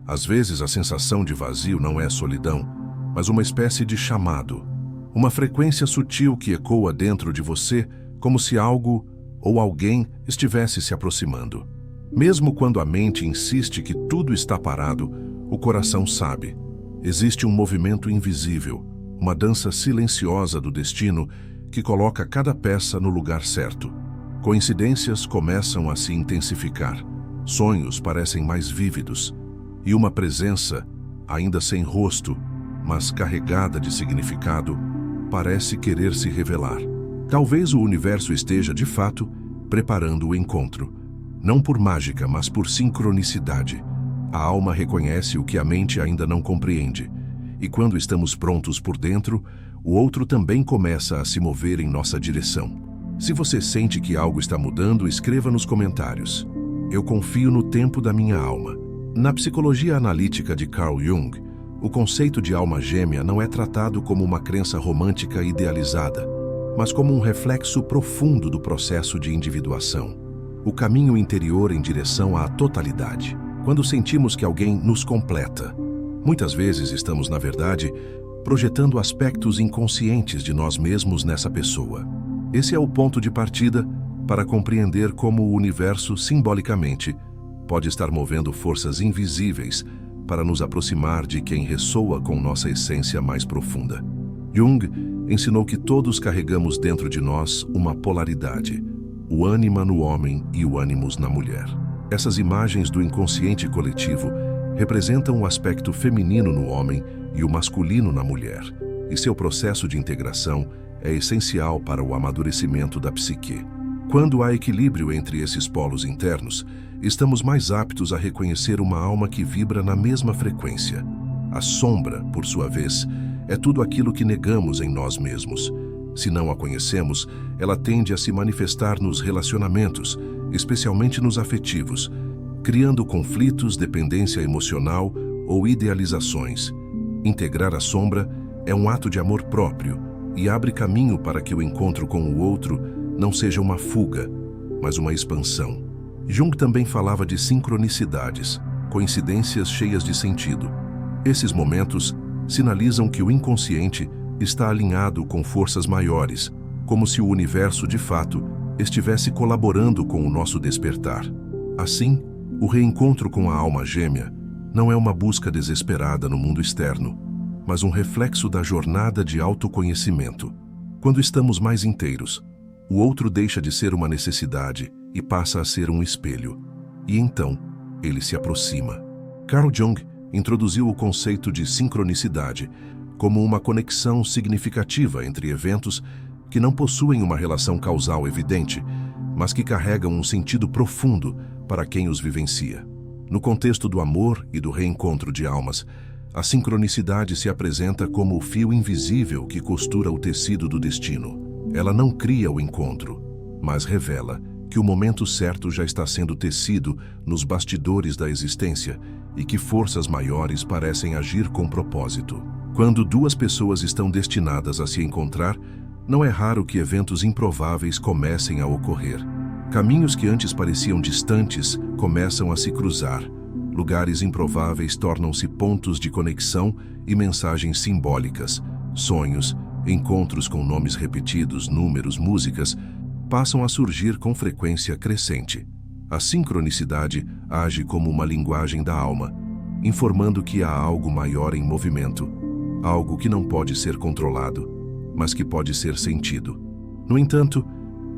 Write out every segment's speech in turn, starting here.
Às vezes, a sensação de vazio não é solidão, mas uma espécie de chamado, uma frequência sutil que ecoa dentro de você como se algo ou alguém estivesse se aproximando. Mesmo quando a mente insiste que tudo está parado, o coração sabe. Existe um movimento invisível, uma dança silenciosa do destino que coloca cada peça no lugar certo. Coincidências começam a se intensificar, sonhos parecem mais vívidos, e uma presença, ainda sem rosto, mas carregada de significado, parece querer se revelar. Talvez o universo esteja, de fato, preparando o encontro. Não por mágica, mas por sincronicidade. A alma reconhece o que a mente ainda não compreende. E quando estamos prontos por dentro, o outro também começa a se mover em nossa direção. Se você sente que algo está mudando, escreva nos comentários. Eu confio no tempo da minha alma. Na psicologia analítica de Carl Jung, o conceito de alma gêmea não é tratado como uma crença romântica idealizada, mas como um reflexo profundo do processo de individuação. O caminho interior em direção à totalidade. Quando sentimos que alguém nos completa, muitas vezes estamos, na verdade, projetando aspectos inconscientes de nós mesmos nessa pessoa. Esse é o ponto de partida para compreender como o universo, simbolicamente, pode estar movendo forças invisíveis para nos aproximar de quem ressoa com nossa essência mais profunda. Jung ensinou que todos carregamos dentro de nós uma polaridade, o ânima no homem e o ânimos na mulher. Essas imagens do inconsciente coletivo representam o aspecto feminino no homem e o masculino na mulher, e seu processo de integração é essencial para o amadurecimento da psique. Quando há equilíbrio entre esses polos internos, estamos mais aptos a reconhecer uma alma que vibra na mesma frequência. A sombra, por sua vez, é tudo aquilo que negamos em nós mesmos. Se não a conhecemos, ela tende a se manifestar nos relacionamentos, especialmente nos afetivos, criando conflitos, dependência emocional ou idealizações. Integrar a sombra é um ato de amor próprio e abre caminho para que o encontro com o outro não seja uma fuga, mas uma expansão. Jung também falava de sincronicidades, coincidências cheias de sentido. Esses momentos sinalizam que o inconsciente está alinhado com forças maiores, como se o universo, de fato, estivesse colaborando com o nosso despertar. Assim, o reencontro com a alma gêmea não é uma busca desesperada no mundo externo, mas um reflexo da jornada de autoconhecimento. Quando estamos mais inteiros, o outro deixa de ser uma necessidade e passa a ser um espelho. E então, ele se aproxima. Carl Jung introduziu o conceito de sincronicidade como uma conexão significativa entre eventos que não possuem uma relação causal evidente, mas que carregam um sentido profundo para quem os vivencia. No contexto do amor e do reencontro de almas, a sincronicidade se apresenta como o fio invisível que costura o tecido do destino. Ela não cria o encontro, mas revela que o momento certo já está sendo tecido nos bastidores da existência e que forças maiores parecem agir com propósito. Quando duas pessoas estão destinadas a se encontrar, não é raro que eventos improváveis comecem a ocorrer. Caminhos que antes pareciam distantes começam a se cruzar. Lugares improváveis tornam-se pontos de conexão e mensagens simbólicas. Sonhos, encontros com nomes repetidos, números, músicas, passam a surgir com frequência crescente. A sincronicidade age como uma linguagem da alma, informando que há algo maior em movimento, algo que não pode ser controlado, mas que pode ser sentido. No entanto,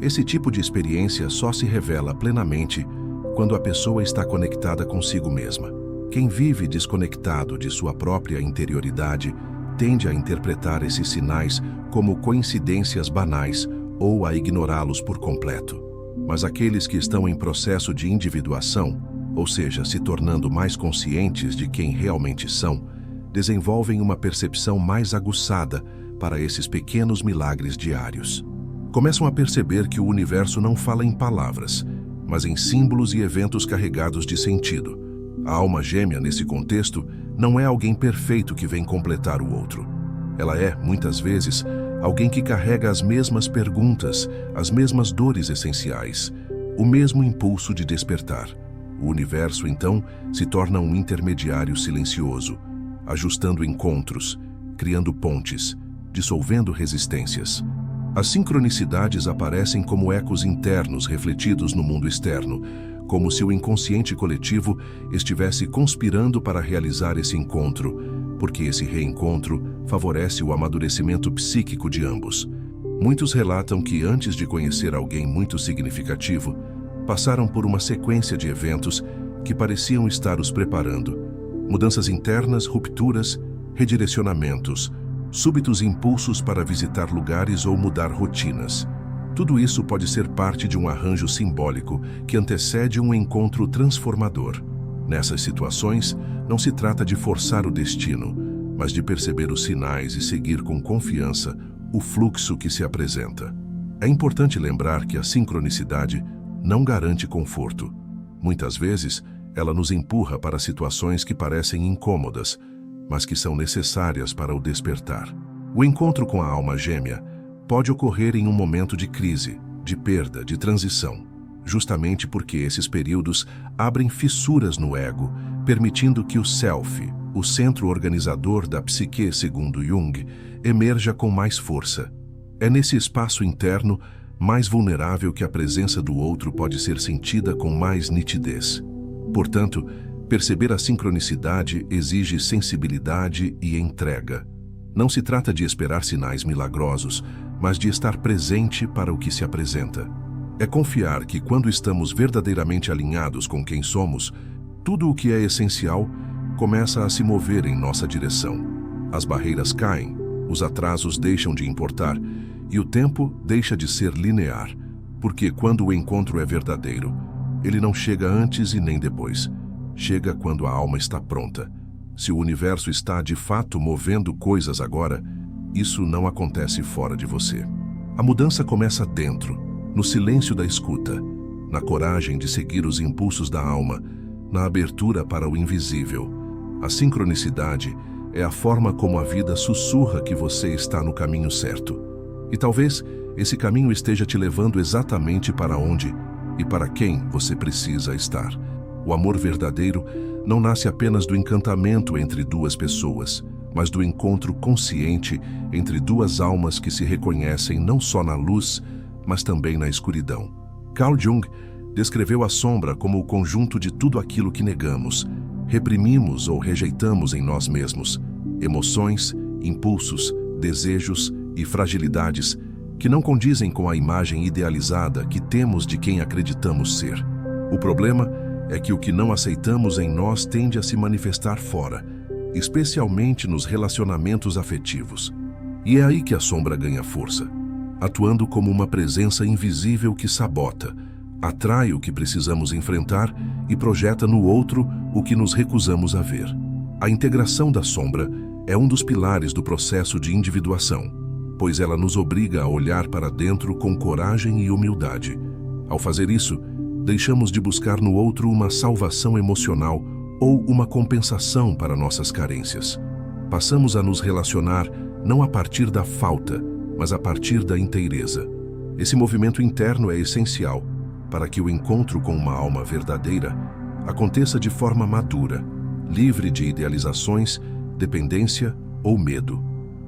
esse tipo de experiência só se revela plenamente quando a pessoa está conectada consigo mesma. Quem vive desconectado de sua própria interioridade tende a interpretar esses sinais como coincidências banais ou a ignorá-los por completo. Mas aqueles que estão em processo de individuação, ou seja, se tornando mais conscientes de quem realmente são, desenvolvem uma percepção mais aguçada para esses pequenos milagres diários. Começam a perceber que o universo não fala em palavras, mas em símbolos e eventos carregados de sentido. A alma gêmea, nesse contexto, não é alguém perfeito que vem completar o outro. Ela é, muitas vezes, alguém que carrega as mesmas perguntas, as mesmas dores essenciais, o mesmo impulso de despertar. O universo, então, se torna um intermediário silencioso, ajustando encontros, criando pontes, dissolvendo resistências. As sincronicidades aparecem como ecos internos refletidos no mundo externo, como se o inconsciente coletivo estivesse conspirando para realizar esse encontro, porque esse reencontro favorece o amadurecimento psíquico de ambos. Muitos relatam que, antes de conhecer alguém muito significativo, passaram por uma sequência de eventos que pareciam estar os preparando. Mudanças internas, rupturas, redirecionamentos, súbitos impulsos para visitar lugares ou mudar rotinas. Tudo isso pode ser parte de um arranjo simbólico que antecede um encontro transformador. Nessas situações, não se trata de forçar o destino, mas de perceber os sinais e seguir com confiança o fluxo que se apresenta. É importante lembrar que a sincronicidade não garante conforto. Muitas vezes, ela nos empurra para situações que parecem incômodas, mas que são necessárias para o despertar. O encontro com a alma gêmea pode ocorrer em um momento de crise, de perda, de transição, justamente porque esses períodos abrem fissuras no ego, permitindo que o self, o centro organizador da psique segundo Jung, emerja com mais força. É nesse espaço interno mais vulnerável que a presença do outro pode ser sentida com mais nitidez. Portanto, perceber a sincronicidade exige sensibilidade e entrega. Não se trata de esperar sinais milagrosos, mas de estar presente para o que se apresenta. É confiar que, quando estamos verdadeiramente alinhados com quem somos, tudo o que é essencial começa a se mover em nossa direção. As barreiras caem, os atrasos deixam de importar e o tempo deixa de ser linear, porque quando o encontro é verdadeiro, ele não chega antes e nem depois. Chega quando a alma está pronta. Se o universo está de fato movendo coisas agora, isso não acontece fora de você. A mudança começa dentro, no silêncio da escuta, na coragem de seguir os impulsos da alma, na abertura para o invisível. A sincronicidade é a forma como a vida sussurra que você está no caminho certo. E talvez esse caminho esteja te levando exatamente para onde e para quem você precisa estar. O amor verdadeiro não nasce apenas do encantamento entre duas pessoas, mas do encontro consciente entre duas almas que se reconhecem não só na luz, mas também na escuridão. Carl Jung descreveu a sombra como o conjunto de tudo aquilo que negamos, reprimimos ou rejeitamos em nós mesmos, emoções, impulsos, desejos e fragilidades que não condizem com a imagem idealizada que temos de quem acreditamos ser. O problema é que o que não aceitamos em nós tende a se manifestar fora, especialmente nos relacionamentos afetivos. E é aí que a sombra ganha força, atuando como uma presença invisível que sabota, atrai o que precisamos enfrentar e projeta no outro o que nos recusamos a ver. A integração da sombra é um dos pilares do processo de individuação, pois ela nos obriga a olhar para dentro com coragem e humildade. Ao fazer isso, deixamos de buscar no outro uma salvação emocional ou uma compensação para nossas carências. Passamos a nos relacionar não a partir da falta, mas a partir da inteireza. Esse movimento interno é essencial para que o encontro com uma alma verdadeira aconteça de forma madura, livre de idealizações, dependência ou medo.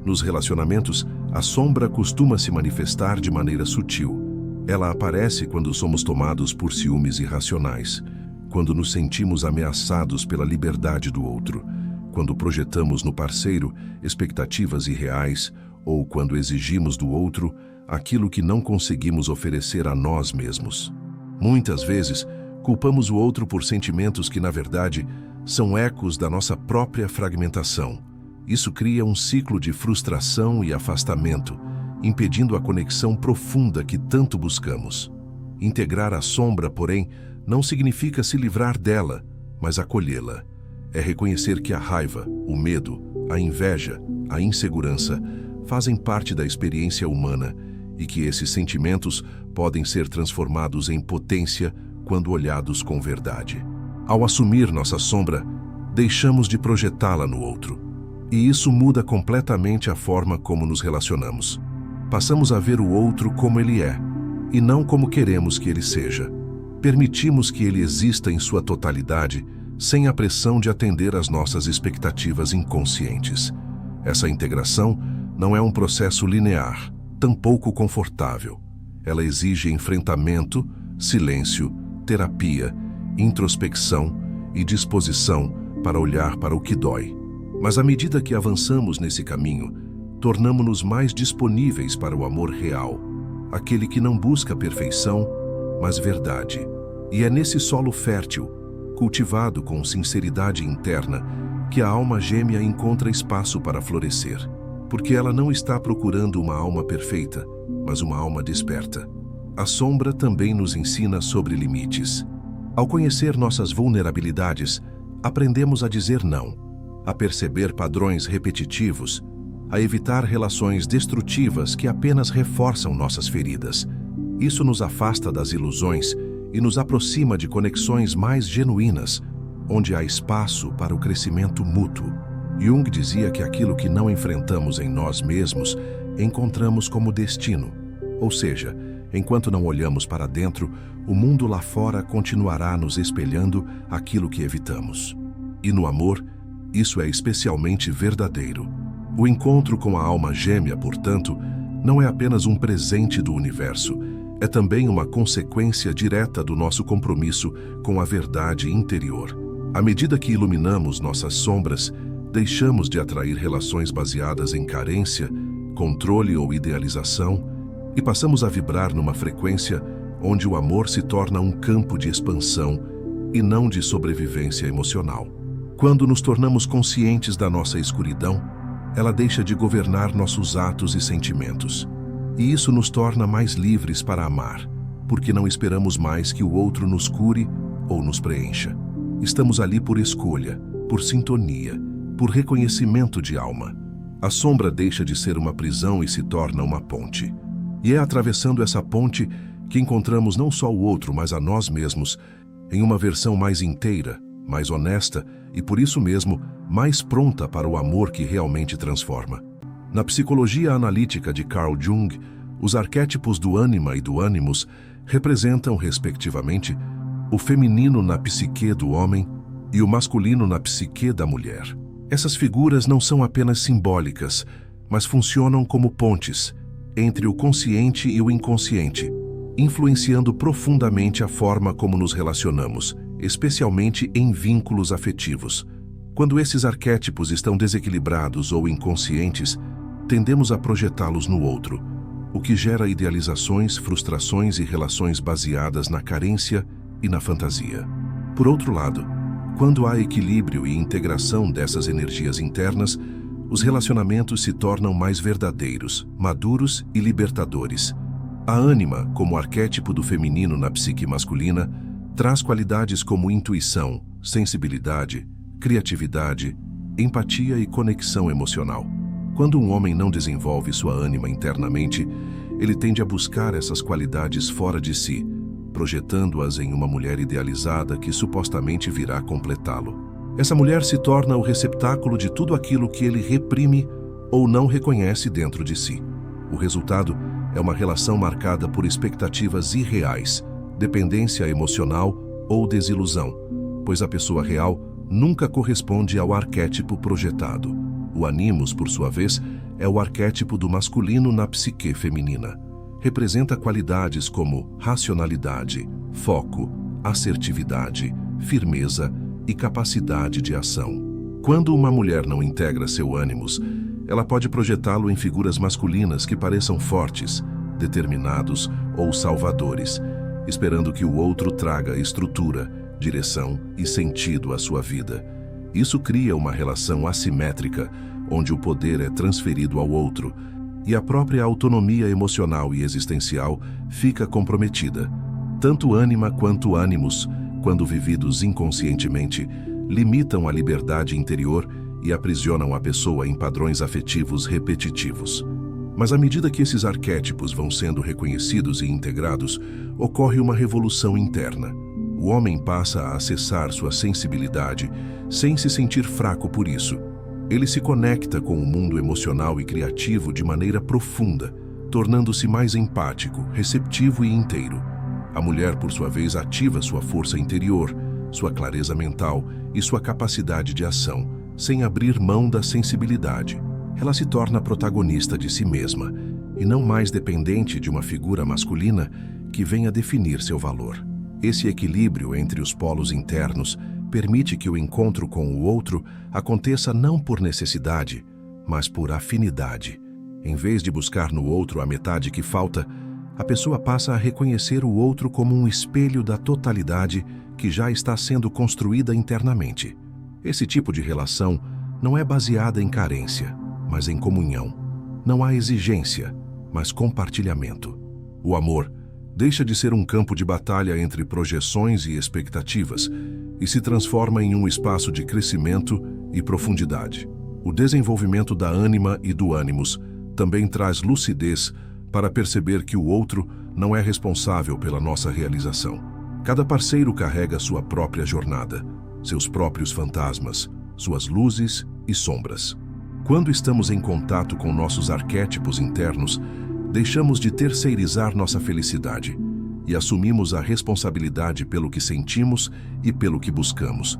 Nos relacionamentos, a sombra costuma se manifestar de maneira sutil. Ela aparece quando somos tomados por ciúmes irracionais, quando nos sentimos ameaçados pela liberdade do outro, quando projetamos no parceiro expectativas irreais ou quando exigimos do outro aquilo que não conseguimos oferecer a nós mesmos. Muitas vezes, culpamos o outro por sentimentos que, na verdade, são ecos da nossa própria fragmentação. Isso cria um ciclo de frustração e afastamento, impedindo a conexão profunda que tanto buscamos. Integrar a sombra, porém, não significa se livrar dela, mas acolhê-la. É reconhecer que a raiva, o medo, a inveja, a insegurança fazem parte da experiência humana e que esses sentimentos podem ser transformados em potência quando olhados com verdade. Ao assumir nossa sombra, deixamos de projetá-la no outro. E isso muda completamente a forma como nos relacionamos. Passamos a ver o outro como ele é, e não como queremos que ele seja. permitimos que ele exista em sua totalidade, sem a pressão de atender às nossas expectativas inconscientes. Essa integração não é um processo linear, tampouco confortável. Ela exige enfrentamento, silêncio, terapia, introspecção e disposição para olhar para o que dói. Mas à medida que avançamos nesse caminho, tornamo-nos mais disponíveis para o amor real, aquele que não busca perfeição, mas verdade. E é nesse solo fértil, cultivado com sinceridade interna, que a alma gêmea encontra espaço para florescer, porque ela não está procurando uma alma perfeita, mas uma alma desperta. A sombra também nos ensina sobre limites. Ao conhecer nossas vulnerabilidades, aprendemos a dizer não, a perceber padrões repetitivos, a evitar relações destrutivas que apenas reforçam nossas feridas. Isso nos afasta das ilusões e nos aproxima de conexões mais genuínas, onde há espaço para o crescimento mútuo. Jung dizia que aquilo que não enfrentamos em nós mesmos, encontramos como destino. Ou seja, enquanto não olhamos para dentro, o mundo lá fora continuará nos espelhando aquilo que evitamos. E no amor, isso é especialmente verdadeiro. O encontro com a alma gêmea, portanto, não é apenas um presente do universo, é também uma consequência direta do nosso compromisso com a verdade interior. À medida que iluminamos nossas sombras, deixamos de atrair relações baseadas em carência, controle ou idealização e passamos a vibrar numa frequência onde o amor se torna um campo de expansão e não de sobrevivência emocional. Quando nos tornamos conscientes da nossa escuridão, ela deixa de governar nossos atos e sentimentos. E isso nos torna mais livres para amar, porque não esperamos mais que o outro nos cure ou nos preencha. Estamos ali por escolha, por sintonia, por reconhecimento de alma. A sombra deixa de ser uma prisão e se torna uma ponte. E é atravessando essa ponte que encontramos não só o outro, mas a nós mesmos, em uma versão mais inteira, mais honesta e, por isso mesmo, mais pronta para o amor que realmente transforma. Na psicologia analítica de Carl Jung, os arquétipos do ânima e do ânimos representam, respectivamente, o feminino na psique do homem e o masculino na psique da mulher. Essas figuras não são apenas simbólicas, mas funcionam como pontes entre o consciente e o inconsciente, influenciando profundamente a forma como nos relacionamos, especialmente em vínculos afetivos. Quando esses arquétipos estão desequilibrados ou inconscientes, tendemos a projetá-los no outro, o que gera idealizações, frustrações e relações baseadas na carência e na fantasia. Por outro lado, quando há equilíbrio e integração dessas energias internas, os relacionamentos se tornam mais verdadeiros, maduros e libertadores. A ânima, como arquétipo do feminino na psique masculina, traz qualidades como intuição, sensibilidade, criatividade, empatia e conexão emocional. Quando um homem não desenvolve sua ânima internamente, ele tende a buscar essas qualidades fora de si, projetando-as em uma mulher idealizada que supostamente virá completá-lo. Essa mulher se torna o receptáculo de tudo aquilo que ele reprime ou não reconhece dentro de si. O resultado é uma relação marcada por expectativas irreais, dependência emocional ou desilusão, pois a pessoa real nunca corresponde ao arquétipo projetado. O animus, por sua vez, é o arquétipo do masculino na psique feminina. Representa qualidades como racionalidade, foco, assertividade, firmeza e capacidade de ação. Quando uma mulher não integra seu animus, ela pode projetá-lo em figuras masculinas que pareçam fortes, determinados ou salvadores, esperando que o outro traga estrutura, direção e sentido à sua vida. Isso cria uma relação assimétrica, onde o poder é transferido ao outro e a própria autonomia emocional e existencial fica comprometida. Tanto ânima quanto ânimos, quando vividos inconscientemente, limitam a liberdade interior e aprisionam a pessoa em padrões afetivos repetitivos. Mas à medida que esses arquétipos vão sendo reconhecidos e integrados, ocorre uma revolução interna. O homem passa a acessar sua sensibilidade sem se sentir fraco por isso. Ele se conecta com o mundo emocional e criativo de maneira profunda, tornando-se mais empático, receptivo e inteiro. A mulher, por sua vez, ativa sua força interior, sua clareza mental e sua capacidade de ação, sem abrir mão da sensibilidade. Ela se torna protagonista de si mesma e não mais dependente de uma figura masculina que venha definir seu valor. Esse equilíbrio entre os polos internos permite que o encontro com o outro aconteça não por necessidade, mas por afinidade. Em vez de buscar no outro a metade que falta, a pessoa passa a reconhecer o outro como um espelho da totalidade que já está sendo construída internamente. Esse tipo de relação não é baseada em carência, mas em comunhão. Não há exigência, mas compartilhamento. O amor deixa de ser um campo de batalha entre projeções e expectativas e se transforma em um espaço de crescimento e profundidade. O desenvolvimento da ânima e do ânimos também traz lucidez para perceber que o outro não é responsável pela nossa realização. Cada parceiro carrega sua própria jornada, seus próprios fantasmas, suas luzes e sombras. Quando estamos em contato com nossos arquétipos internos, deixamos de terceirizar nossa felicidade e assumimos a responsabilidade pelo que sentimos e pelo que buscamos.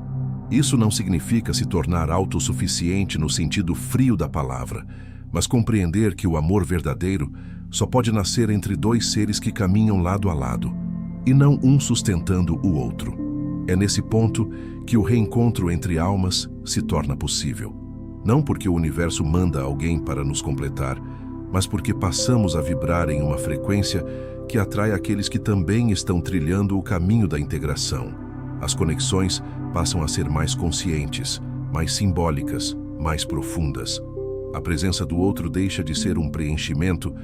Isso não significa se tornar autossuficiente no sentido frio da palavra, mas compreender que o amor verdadeiro só pode nascer entre dois seres que caminham lado a lado, e não um sustentando o outro. É nesse ponto que o reencontro entre almas se torna possível. Não porque o universo manda alguém para nos completar, mas porque passamos a vibrar em uma frequência que atrai aqueles que também estão trilhando o caminho da integração. As conexões passam a ser mais conscientes, mais simbólicas, mais profundas. A presença do outro deixa de ser um preenchimento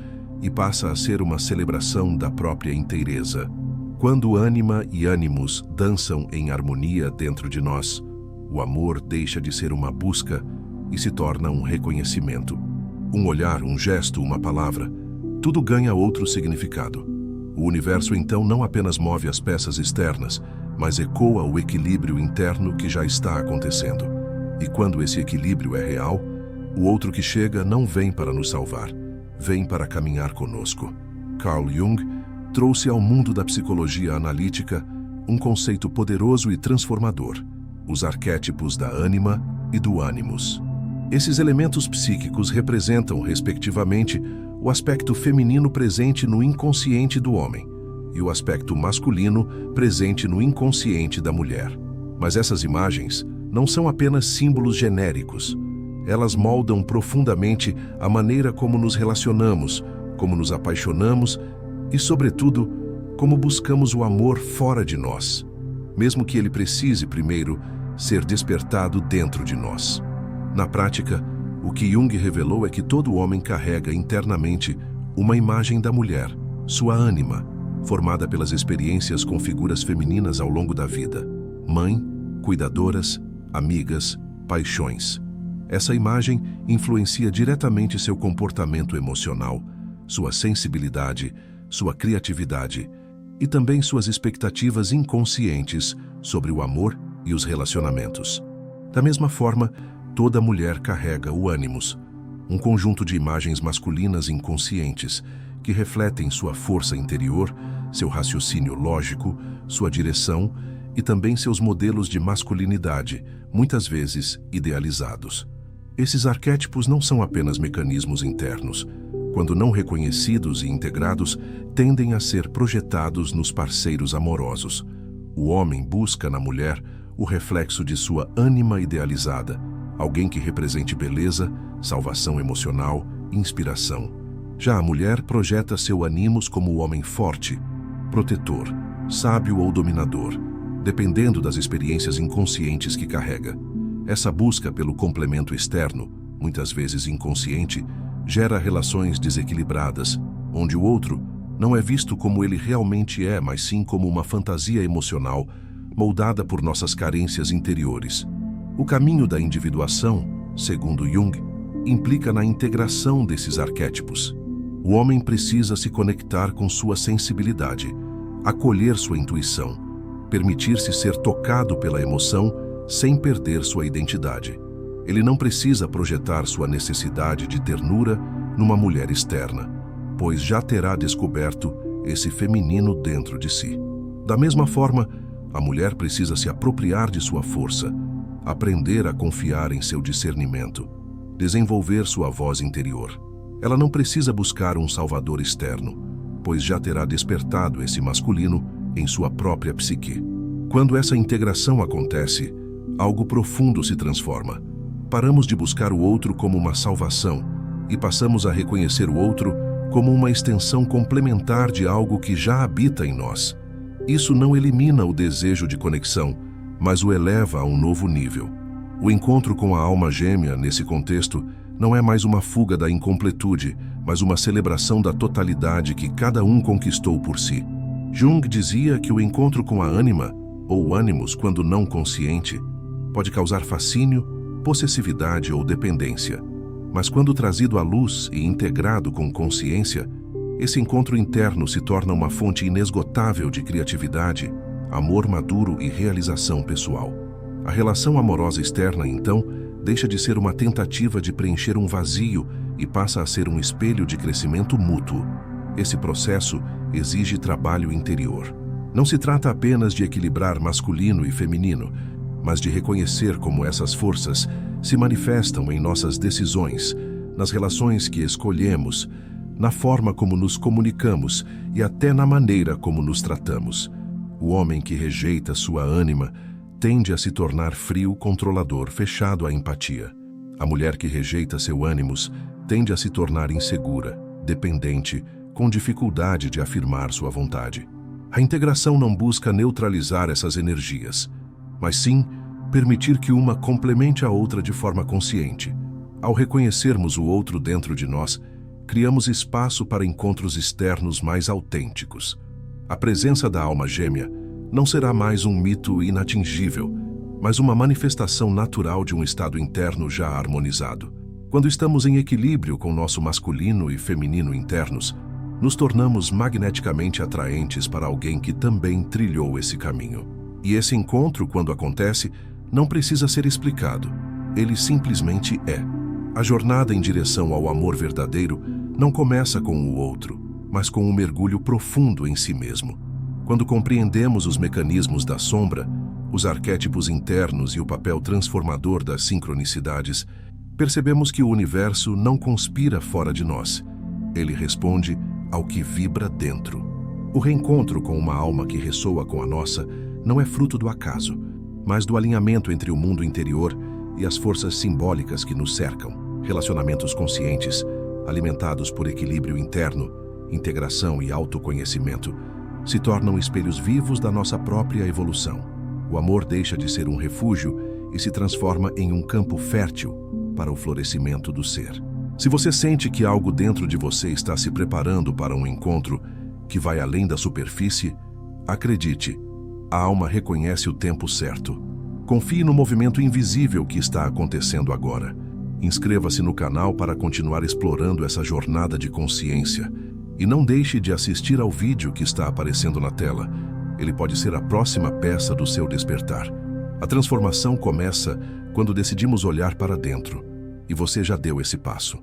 e passa a ser uma celebração da própria inteireza. Quando ânima e ânimos dançam em harmonia dentro de nós, o amor deixa de ser uma busca e se torna um reconhecimento. Um olhar, um gesto, uma palavra, tudo ganha outro significado. O universo então não apenas move as peças externas, mas ecoa o equilíbrio interno que já está acontecendo. E quando esse equilíbrio é real, o outro que chega não vem para nos salvar, vem para caminhar conosco. Carl Jung trouxe ao mundo da psicologia analítica um conceito poderoso e transformador: os arquétipos da ânima e do ânimos. Esses elementos psíquicos representam, respectivamente, o aspecto feminino presente no inconsciente do homem e o aspecto masculino presente no inconsciente da mulher. Mas essas imagens não são apenas símbolos genéricos. Elas moldam profundamente a maneira como nos relacionamos, como nos apaixonamos e, sobretudo, como buscamos o amor fora de nós, mesmo que ele precise primeiro ser despertado dentro de nós. Na prática, o que Jung revelou é que todo homem carrega internamente uma imagem da mulher, sua ânima, formada pelas experiências com figuras femininas ao longo da vida: mãe, cuidadoras, amigas, paixões. Essa imagem influencia diretamente seu comportamento emocional, sua sensibilidade, sua criatividade e também suas expectativas inconscientes sobre o amor e os relacionamentos. Da mesma forma, toda mulher carrega o ânimos, um conjunto de imagens masculinas inconscientes que refletem sua força interior, seu raciocínio lógico, sua direção e também seus modelos de masculinidade, muitas vezes idealizados. Esses arquétipos não são apenas mecanismos internos. Quando não reconhecidos e integrados, tendem a ser projetados nos parceiros amorosos. O homem busca na mulher o reflexo de sua ânima idealizada, alguém que represente beleza, salvação emocional, inspiração. Já a mulher projeta seu ânimos como o homem forte, protetor, sábio ou dominador, dependendo das experiências inconscientes que carrega. Essa busca pelo complemento externo, muitas vezes inconsciente, gera relações desequilibradas, onde o outro não é visto como ele realmente é, mas sim como uma fantasia emocional moldada por nossas carências interiores. O caminho da individuação, segundo Jung, implica na integração desses arquétipos. O homem precisa se conectar com sua sensibilidade, acolher sua intuição, permitir-se ser tocado pela emoção sem perder sua identidade. Ele não precisa projetar sua necessidade de ternura numa mulher externa, pois já terá descoberto esse feminino dentro de si. Da mesma forma, a mulher precisa se apropriar de sua força, aprender a confiar em seu discernimento, desenvolver sua voz interior. Ela não precisa buscar um salvador externo, pois já terá despertado esse masculino em sua própria psique. Quando essa integração acontece, algo profundo se transforma. Paramos de buscar o outro como uma salvação e passamos a reconhecer o outro como uma extensão complementar de algo que já habita em nós. Isso não elimina o desejo de conexão, mas o eleva a um novo nível. O encontro com a alma gêmea, nesse contexto, não é mais uma fuga da incompletude, mas uma celebração da totalidade que cada um conquistou por si. Jung dizia que o encontro com a ânima, ou ânimos quando não consciente, pode causar fascínio, possessividade ou dependência. Mas quando trazido à luz e integrado com consciência, esse encontro interno se torna uma fonte inesgotável de criatividade, amor maduro e realização pessoal. A relação amorosa externa, então, deixa de ser uma tentativa de preencher um vazio e passa a ser um espelho de crescimento mútuo. Esse processo exige trabalho interior. Não se trata apenas de equilibrar masculino e feminino, mas de reconhecer como essas forças se manifestam em nossas decisões, nas relações que escolhemos, na forma como nos comunicamos e até na maneira como nos tratamos. O homem que rejeita sua ânima tende a se tornar frio, controlador, fechado à empatia. A mulher que rejeita seu ânimos tende a se tornar insegura, dependente, com dificuldade de afirmar sua vontade. A integração não busca neutralizar essas energias, mas sim permitir que uma complemente a outra de forma consciente. Ao reconhecermos o outro dentro de nós, criamos espaço para encontros externos mais autênticos. A presença da alma gêmea não será mais um mito inatingível, mas uma manifestação natural de um estado interno já harmonizado. Quando estamos em equilíbrio com nosso masculino e feminino internos, nos tornamos magneticamente atraentes para alguém que também trilhou esse caminho. E esse encontro, quando acontece, não precisa ser explicado. Ele simplesmente é. A jornada em direção ao amor verdadeiro não começa com o outro, mas com um mergulho profundo em si mesmo. Quando compreendemos os mecanismos da sombra, os arquétipos internos e o papel transformador das sincronicidades, percebemos que o universo não conspira fora de nós. Ele responde ao que vibra dentro. O reencontro com uma alma que ressoa com a nossa não é fruto do acaso, mas do alinhamento entre o mundo interior e as forças simbólicas que nos cercam. Relacionamentos conscientes, alimentados por equilíbrio interno, integração e autoconhecimento, se tornam espelhos vivos da nossa própria evolução. O amor deixa de ser um refúgio e se transforma em um campo fértil para o florescimento do ser. Se você sente que algo dentro de você está se preparando para um encontro que vai além da superfície, acredite, a alma reconhece o tempo certo. Confie no movimento invisível que está acontecendo agora. Inscreva-se no canal para continuar explorando essa jornada de consciência. E não deixe de assistir ao vídeo que está aparecendo na tela. Ele pode ser a próxima peça do seu despertar. A transformação começa quando decidimos olhar para dentro. E você já deu esse passo.